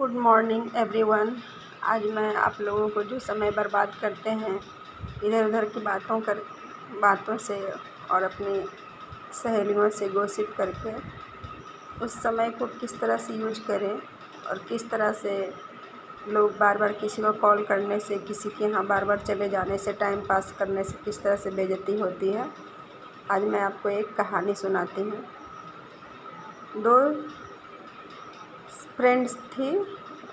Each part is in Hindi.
Good morning everyone. आज मैं आप लोगों को जो समय बर्बाद करते हैं इधर उधर की बातों से और अपनी सहेलियों से गॉसिप करके, उस समय को किस तरह से यूज करें और किस तरह से लोग बार बार किसी को कॉल करने से, किसी के यहाँ बार बार चले जाने से, टाइम पास करने से किस तरह से बेइज्जती होती है। आज मैं आपको एक कहानी सुनाती हूँ। दो फ्रेंड्स थी,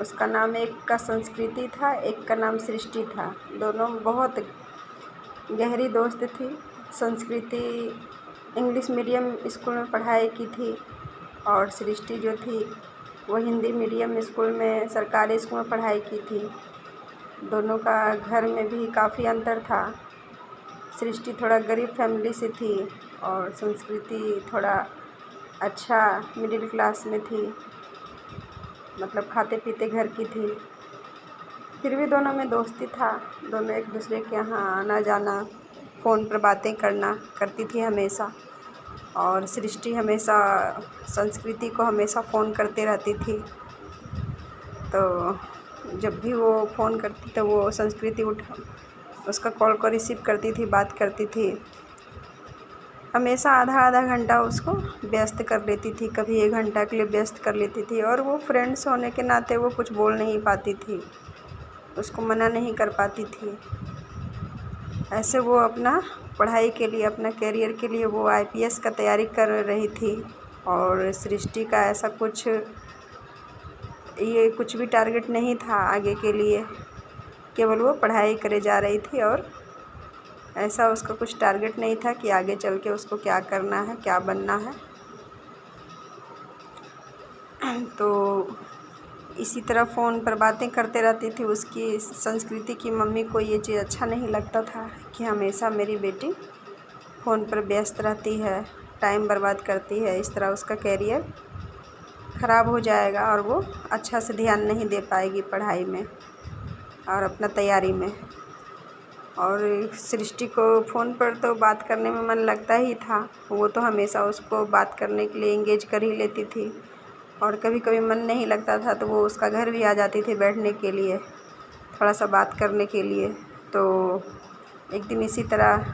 उसका नाम एक का संस्कृति था, एक का नाम सृष्टि था। दोनों बहुत गहरी दोस्त थी। संस्कृति इंग्लिश मीडियम स्कूल में पढ़ाई की थी और सृष्टि जो थी वो हिंदी मीडियम स्कूल में, सरकारी स्कूल में पढ़ाई की थी। दोनों का घर में भी काफ़ी अंतर था। सृष्टि थोड़ा गरीब फैमिली से थी और संस्कृति थोड़ा अच्छा मिडिल क्लास में थी, मतलब खाते पीते घर की थी। फिर भी दोनों में दोस्ती था। दोनों एक दूसरे के यहाँ आना जाना, फ़ोन पर बातें करना करती थी हमेशा। और सृष्टि हमेशा संस्कृति को हमेशा फ़ोन करते रहती थी। तो जब भी वो फ़ोन करती तो वो संस्कृति उसका कॉल को रिसीव करती थी, बात करती थी। हमेशा आधा आधा घंटा उसको व्यस्त कर लेती थी, कभी 1 घंटा के लिए व्यस्त कर लेती थी। और वो फ्रेंड्स होने के नाते वो कुछ बोल नहीं पाती थी, उसको मना नहीं कर पाती थी। ऐसे वो अपना पढ़ाई के लिए, अपना करियर के लिए वो आईपीएस का तैयारी कर रही थी। और सृष्टि का ऐसा कुछ भी टारगेट नहीं था आगे के लिए, केवल वो पढ़ाई करे जा रही थी। और ऐसा उसका कुछ टारगेट नहीं था कि आगे चल के उसको क्या करना है, क्या बनना है। तो इसी तरह फ़ोन पर बातें करते रहती थी। उसकी संस्कृति की मम्मी को ये चीज़ अच्छा नहीं लगता था कि हमेशा मेरी बेटी फ़ोन पर व्यस्त रहती है, टाइम बर्बाद करती है, इस तरह उसका करियर ख़राब हो जाएगा और वो अच्छा से ध्यान नहीं दे पाएगी पढ़ाई में और अपना तैयारी में। और सृष्टि को फ़ोन पर तो बात करने में मन लगता ही था, वो तो हमेशा उसको बात करने के लिए एंगेज कर ही लेती थी। और कभी कभी मन नहीं लगता था तो वो उसका घर भी आ जाती थी बैठने के लिए, थोड़ा सा बात करने के लिए। तो एक दिन इसी तरह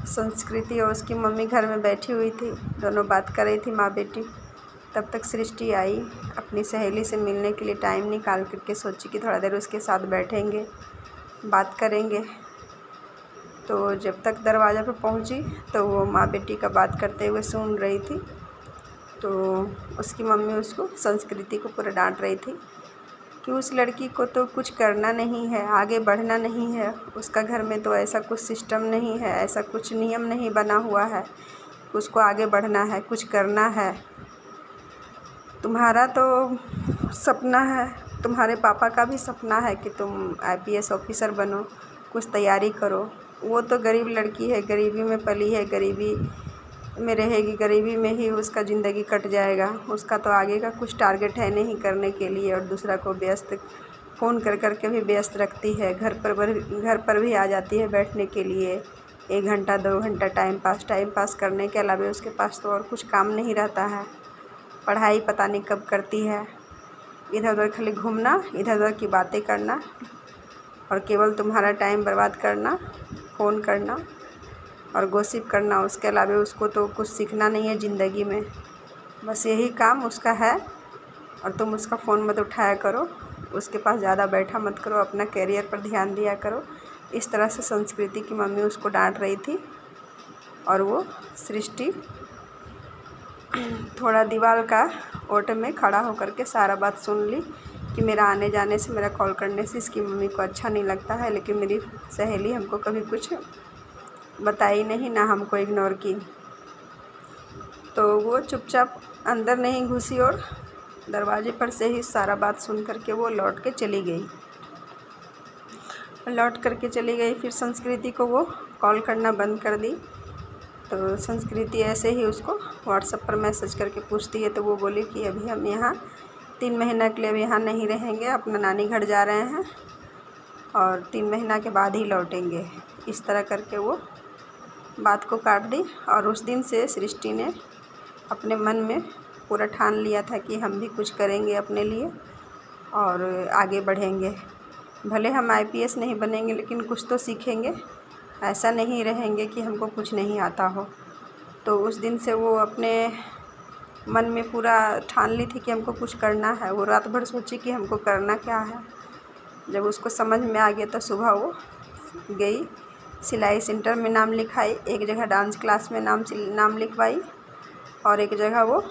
संस्कृति और उसकी मम्मी घर में बैठी हुई थी, दोनों बात कर रही थी माँ बेटी। तब तक सृष्टि आई अपनी सहेली से मिलने के लिए, टाइम निकाल करके सोची कि थोड़ा देर उसके साथ बैठेंगे, बात करेंगे। तो जब तक दरवाज़ा पर पहुंची तो वो माँ बेटी का बात करते हुए सुन रही थी। तो उसकी मम्मी उसको, संस्कृति को पूरा डांट रही थी कि उस लड़की को तो कुछ करना नहीं है, आगे बढ़ना नहीं है, उसका घर में तो ऐसा कुछ सिस्टम नहीं है, ऐसा कुछ नियम नहीं बना हुआ है, उसको आगे बढ़ना है, कुछ करना है। तुम्हारा तो सपना है, तुम्हारे पापा का भी सपना है कि तुम आईपीएस ऑफिसर बनो, कुछ तैयारी करो। वो तो गरीब लड़की है, गरीबी में पली है, गरीबी में रहेगी, गरीबी में ही उसका ज़िंदगी कट जाएगा। उसका तो आगे का कुछ टारगेट है नहीं करने के लिए। और दूसरा को व्यस्त फ़ोन कर कर के भी व्यस्त रखती है, घर पर भी आ जाती है बैठने के लिए 1 घंटा 2 घंटा टाइम पास करने के अलावा उसके पास तो और कुछ काम नहीं रहता है। पढ़ाई पता नहीं कब करती है, इधर उधर खाली घूमना, इधर उधर की बातें करना और केवल तुम्हारा टाइम बर्बाद करना, फ़ोन करना और गॉसिप करना। उसके अलावा उसको तो कुछ सीखना नहीं है ज़िंदगी में, बस यही काम उसका है। और तुम उसका फ़ोन मत उठाया करो, उसके पास ज़्यादा बैठा मत करो, अपना करियर पर ध्यान दिया करो। इस तरह से संस्कृति की मम्मी उसको डांट रही थी। और वो सृष्टि थोड़ा दीवार का ओट में खड़ा होकर के सारा बात सुन ली कि मेरा आने जाने से, मेरा कॉल करने से इसकी मम्मी को अच्छा नहीं लगता है, लेकिन मेरी सहेली हमको कभी कुछ बताई नहीं, ना हमको इग्नोर की। तो वो चुपचाप अंदर नहीं घुसी और दरवाजे पर से ही सारा बात सुन करके वो लौट के चली गई। फिर संस्कृति को वो कॉल करना बंद कर दी। तो संस्कृति ऐसे ही उसको व्हाट्सएप पर मैसेज करके पूछती है। तो वो बोली कि अभी हम यहाँ 3 महीना के लिए अब यहाँ नहीं रहेंगे, अपना नानी घर जा रहे हैं और 3 महीना के बाद ही लौटेंगे। इस तरह करके वो बात को काट दी। और उस दिन से सृष्टि ने अपने मन में पूरा ठान लिया था कि हम भी कुछ करेंगे अपने लिए और आगे बढ़ेंगे। भले हम IPS नहीं बनेंगे लेकिन कुछ तो सीखेंगे, ऐसा नहीं रहेंगे कि हमको कुछ नहीं आता हो। तो उस दिन से वो अपने मन में पूरा ठान ली थी कि हमको कुछ करना है। वो रात भर सोची कि हमको करना क्या है। जब उसको समझ में आ गया तो सुबह वो गई, सिलाई सेंटर में नाम लिखाई, एक जगह डांस क्लास में नाम लिखवाई और एक जगह वो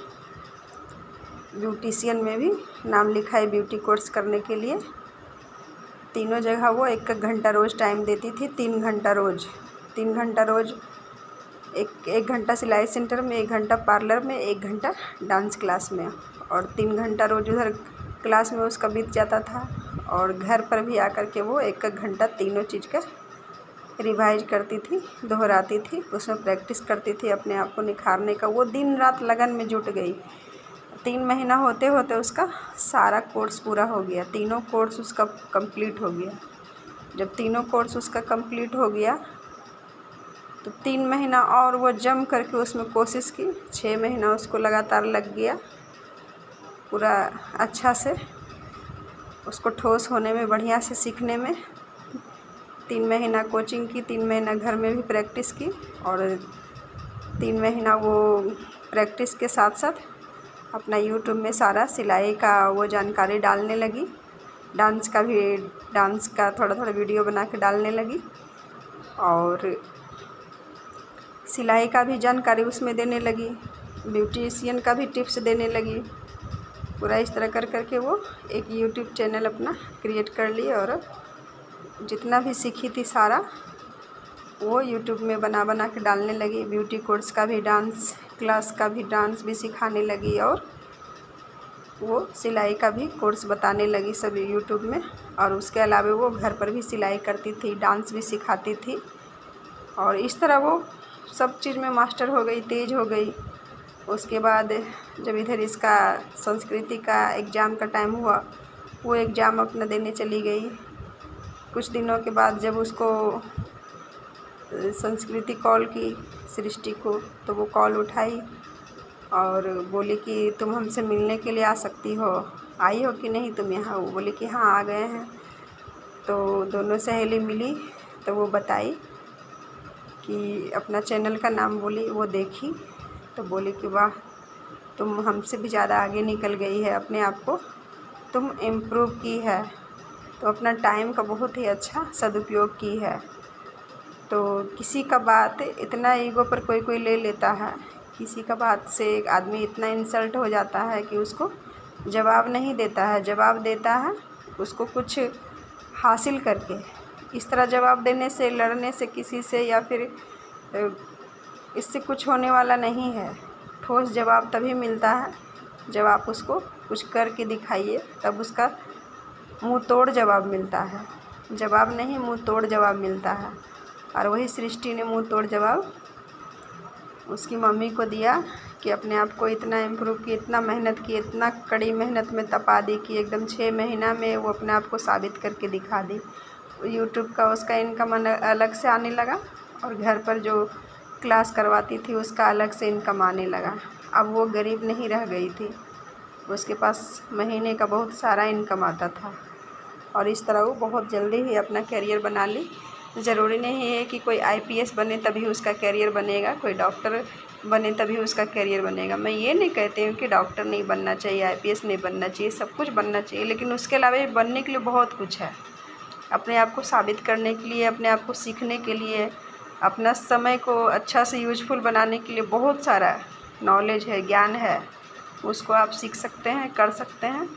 ब्यूटिशियन में भी नाम लिखाई ब्यूटी कोर्स करने के लिए। तीनों जगह वो 1 घंटा रोज़ टाइम देती थी, 3 घंटा रोज़, 3 घंटा रोज़, एक घंटा सिलाई सेंटर में, 1 घंटा पार्लर में, 1 घंटा डांस क्लास में, और 3 घंटा रोज़ उधर क्लास में उसका बीत जाता था। और घर पर भी आकर के वो 1 घंटा तीनों चीज़ का रिवाइज करती थी, दोहराती थी, उसमें प्रैक्टिस करती थी अपने आप को निखारने का। वो दिन रात लगन में जुट गई। 3 महीना होते होते उसका सारा कोर्स पूरा हो गया, तीनों कोर्स उसका कंप्लीट हो गया। जब तीनों कोर्स उसका कंप्लीट हो गया तो 3 महीना और वो जम करके उसमें कोशिश की। 6 महीना उसको लगातार लग गया पूरा अच्छा से उसको ठोस होने में, बढ़िया से सीखने में। 3 महीना कोचिंग की, 3 महीना घर में भी प्रैक्टिस की और 3 महीना वो प्रैक्टिस के साथ साथ अपना यूट्यूब में सारा सिलाई का वो जानकारी डालने लगी। डांस का थोड़ा थोड़ा वीडियो बना के डालने लगी और सिलाई का भी जानकारी उसमें देने लगी, ब्यूटिशियन का भी टिप्स देने लगी। पूरा इस तरह कर करके वो एक यूट्यूब चैनल अपना क्रिएट कर ली और जितना भी सीखी थी सारा वो यूट्यूब में बना बना के डालने लगी। ब्यूटी कोर्स का भी, डांस क्लास का भी, डांस भी सिखाने लगी और वो सिलाई का भी कोर्स बताने लगी सब यूट्यूब में। और उसके अलावा वो घर पर भी सिलाई करती थी, डांस भी सिखाती थी और इस तरह वो सब चीज़ में मास्टर हो गई, तेज़ हो गई। उसके बाद जब इधर इसका संस्कृति का एग्ज़ाम का टाइम हुआ, वो एग्ज़ाम अपना देने चली गई। कुछ दिनों के बाद जब उसको संस्कृति कॉल की सृष्टि को, तो वो कॉल उठाई और बोली कि तुम हमसे मिलने के लिए आ सकती हो, आई हो कि नहीं तुम यहाँ? वो बोली कि हाँ आ गए हैं। तो दोनों सहेली मिली तो वो बताई कि अपना चैनल का नाम बोली, वो देखी तो बोली कि वाह, तुम हमसे भी ज़्यादा आगे निकल गई है, अपने आप को तुम इम्प्रूव की है, तो अपना टाइम का बहुत ही अच्छा सदुपयोग की है। तो किसी का बात इतना ईगो पर कोई कोई ले लेता है, किसी का बात से एक आदमी इतना इंसल्ट हो जाता है कि उसको जवाब नहीं देता है। जवाब देता है उसको कुछ हासिल करके। इस तरह जवाब देने से, लड़ने से किसी से या फिर इससे कुछ होने वाला नहीं है। ठोस जवाब तभी मिलता है जब आप उसको कुछ करके दिखाइए, तब उसका मुंह तोड़ जवाब मिलता है। जवाब नहीं, मुंह तोड़ जवाब मिलता है। और वही सृष्टि ने मुंह तोड़ जवाब उसकी मम्मी को दिया कि अपने आप को इतना इम्प्रूव की, इतना मेहनत की, इतना कड़ी मेहनत में तपा दी कि एकदम 6 महीना में वो अपने आप को साबित करके दिखा दी। यूट्यूब का उसका इनकम अलग से आने लगा और घर पर जो क्लास करवाती थी उसका अलग से इनकम आने लगा। अब वो गरीब नहीं रह गई थी, उसके पास महीने का बहुत सारा इनकम आता था और इस तरह वो बहुत जल्दी ही अपना करियर बना ली। ज़रूरी नहीं है कि कोई IPS बने तभी उसका करियर बनेगा, कोई डॉक्टर बने तभी उसका करियर बनेगा। मैं ये नहीं कहती हूँ कि डॉक्टर नहीं बनना चाहिए, IPS नहीं बनना चाहिए, सब कुछ बनना चाहिए, लेकिन उसके अलावा भी बनने के लिए बहुत कुछ है। अपने आप को साबित करने के लिए, अपने आप को सीखने के लिए, अपना समय को अच्छा से यूजफुल बनाने के लिए बहुत सारा नॉलेज है, ज्ञान है, उसको आप सीख सकते हैं, कर सकते हैं।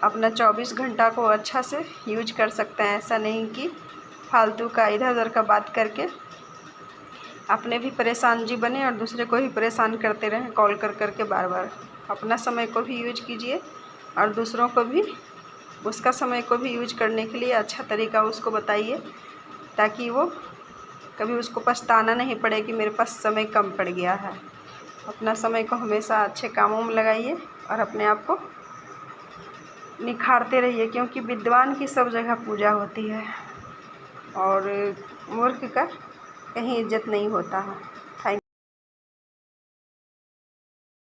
अपना 24 घंटा को अच्छा से यूज कर सकते हैं। ऐसा नहीं कि फालतू का इधर उधर का बात करके अपने भी परेशान जी बने और दूसरे को भी परेशान करते रहें कॉल कर कर के बार बार। अपना समय को भी यूज कीजिए और दूसरों को भी उसका समय को भी यूज करने के लिए अच्छा तरीका उसको बताइए, ताकि वो कभी उसको पछताना नहीं पड़े कि मेरे पास समय कम पड़ गया है। अपना समय को हमेशा अच्छे कामों में लगाइए और अपने आप को निखारते रहिए, क्योंकि विद्वान की सब जगह पूजा होती है और मूर्ख का कहीं इज्जत नहीं होता है।